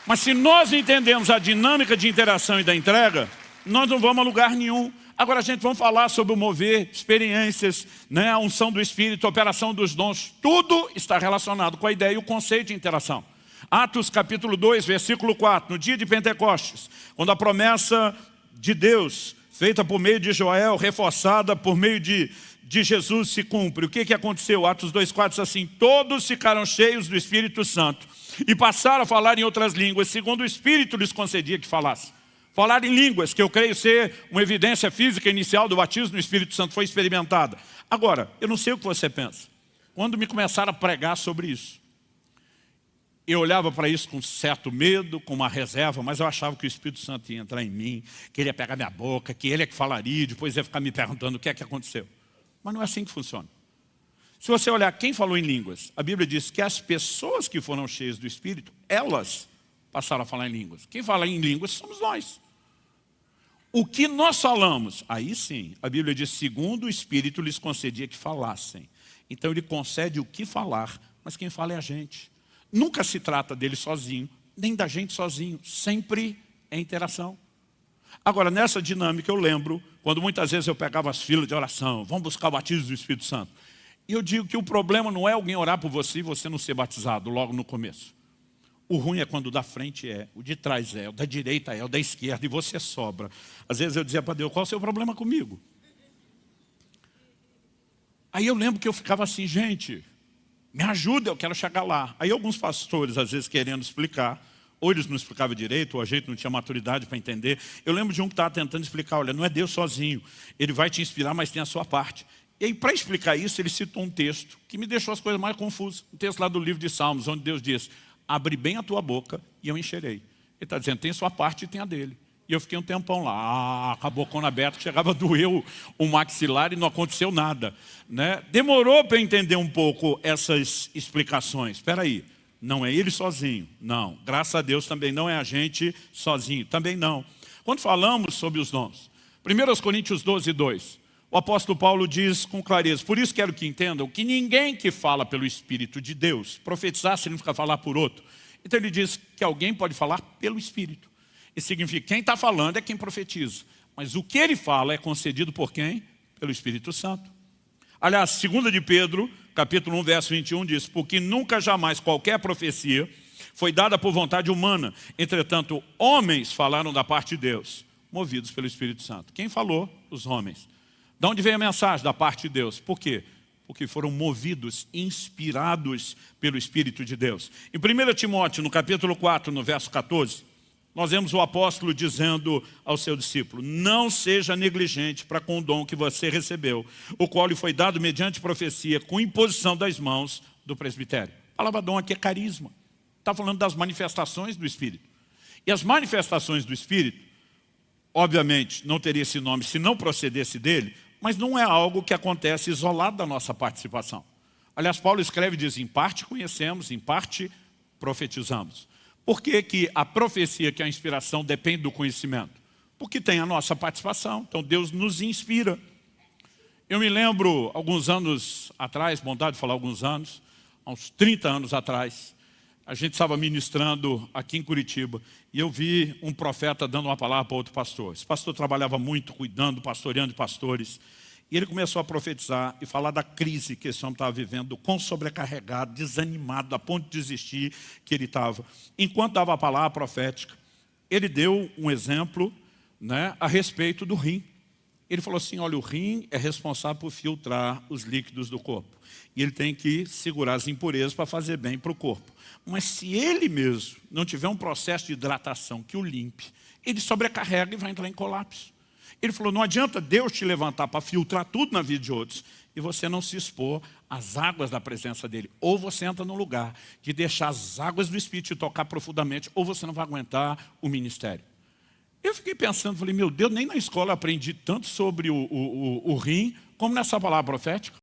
Mas se nós entendemos a dinâmica de interação e da entrega, nós não vamos a lugar nenhum. Agora, gente, vamos falar sobre o mover, experiências, né, a unção do Espírito, a operação dos dons. Tudo está relacionado com a ideia e o conceito de interação. Atos capítulo 2, versículo 4. No dia de Pentecostes, quando a promessa de Deus, feita por meio de Joel, reforçada por meio de Jesus, se cumpre. O que aconteceu? Atos 2, 4 diz assim: todos ficaram cheios do Espírito Santo e passaram a falar em outras línguas, segundo o Espírito lhes concedia que falassem. Falar em línguas, que eu creio ser uma evidência física inicial do batismo no Espírito Santo, foi experimentada. Agora, eu não sei o que você pensa. Quando me começaram a pregar sobre isso, eu olhava para isso com certo medo, com uma reserva, mas eu achava que o Espírito Santo ia entrar em mim, que ele ia pegar minha boca, que ele é que falaria, depois ia ficar me perguntando o que é que aconteceu. Mas não é assim que funciona. Se você olhar quem falou em línguas, a Bíblia diz que as pessoas que foram cheias do Espírito, elas passaram a falar em línguas. Quem fala em línguas somos nós. O que nós falamos, aí sim, a Bíblia diz, segundo o Espírito lhes concedia que falassem. Então ele concede o que falar, mas quem fala é a gente. Nunca se trata dele sozinho, nem da gente sozinho, sempre é interação. Agora, nessa dinâmica eu lembro, quando muitas vezes eu pegava as filas de oração, vamos buscar o batismo do Espírito Santo. E eu digo que o problema não é alguém orar por você e você não ser batizado logo no começo. O ruim é quando o da frente é, o de trás é, o da direita é, o da esquerda e você sobra. Às vezes eu dizia para Deus, qual é o seu problema comigo? Aí eu lembro que eu ficava assim, gente, me ajuda, eu quero chegar lá. Aí alguns pastores, às vezes querendo explicar, ou eles não explicavam direito, ou a gente não tinha maturidade para entender. Eu lembro de um que estava tentando explicar, olha, não é Deus sozinho, Ele vai te inspirar, mas tem a sua parte. E aí, para explicar isso, ele citou um texto que me deixou as coisas mais confusas. Um texto lá do livro de Salmos, onde Deus diz, abre bem a tua boca e eu encherei. Ele está dizendo, tem sua parte e tem a dele. E eu fiquei um tempão lá, com a bocona aberta, chegava a doer o maxilar e não aconteceu nada. Né? Demorou para eu entender um pouco essas explicações. Espera aí, não é ele sozinho, não. Graças a Deus também não é a gente sozinho, também não. Quando falamos sobre os dons, 1 Coríntios 12, 2, o apóstolo Paulo diz com clareza, por isso quero que entendam que ninguém que fala pelo Espírito de Deus, profetizar significa falar por outro. Então ele diz que alguém pode falar pelo Espírito. Isso significa que quem está falando é quem profetiza. Mas o que ele fala é concedido por quem? Pelo Espírito Santo. Aliás, 2 de Pedro, capítulo 1, verso 21, diz, porque nunca jamais qualquer profecia foi dada por vontade humana. Entretanto, homens falaram da parte de Deus, movidos pelo Espírito Santo. Quem falou? Os homens. De onde veio a mensagem? Da parte de Deus. Por quê? Porque foram movidos, inspirados pelo Espírito de Deus. Em 1 Timóteo, no capítulo 4, no verso 14, nós vemos o apóstolo dizendo ao seu discípulo, não seja negligente para com o dom que você recebeu, o qual lhe foi dado mediante profecia, com imposição das mãos do presbitério. A palavra dom aqui é carisma. Está falando das manifestações do Espírito. E as manifestações do Espírito, obviamente, não teria esse nome se não procedesse dele, mas não é algo que acontece isolado da nossa participação. Aliás, Paulo escreve e diz, em parte conhecemos, em parte profetizamos. Por que que a profecia, que é a inspiração, depende do conhecimento? Porque tem a nossa participação, então Deus nos inspira. Eu me lembro, alguns anos atrás, bondade de falar alguns anos, há uns 30 anos atrás, a gente estava ministrando aqui em Curitiba e eu vi um profeta dando uma palavra para outro pastor. Esse pastor trabalhava muito, cuidando, pastoreando pastores. E ele começou a profetizar e falar da crise que esse homem estava vivendo, do quão sobrecarregado, desanimado, a ponto de desistir que ele estava. Enquanto dava a palavra profética, ele deu um exemplo, né, a respeito do rim. Ele falou assim, olha, o rim é responsável por filtrar os líquidos do corpo. E ele tem que segurar as impurezas para fazer bem para o corpo. Mas se ele mesmo não tiver um processo de hidratação que o limpe, ele sobrecarrega e vai entrar em colapso. Ele falou, não adianta Deus te levantar para filtrar tudo na vida de outros e você não se expor às águas da presença dele. Ou você entra num lugar de deixar as águas do Espírito te tocar profundamente, ou você não vai aguentar o ministério. Eu fiquei pensando, falei, meu Deus, nem na escola eu aprendi tanto sobre o rim como nessa palavra profética.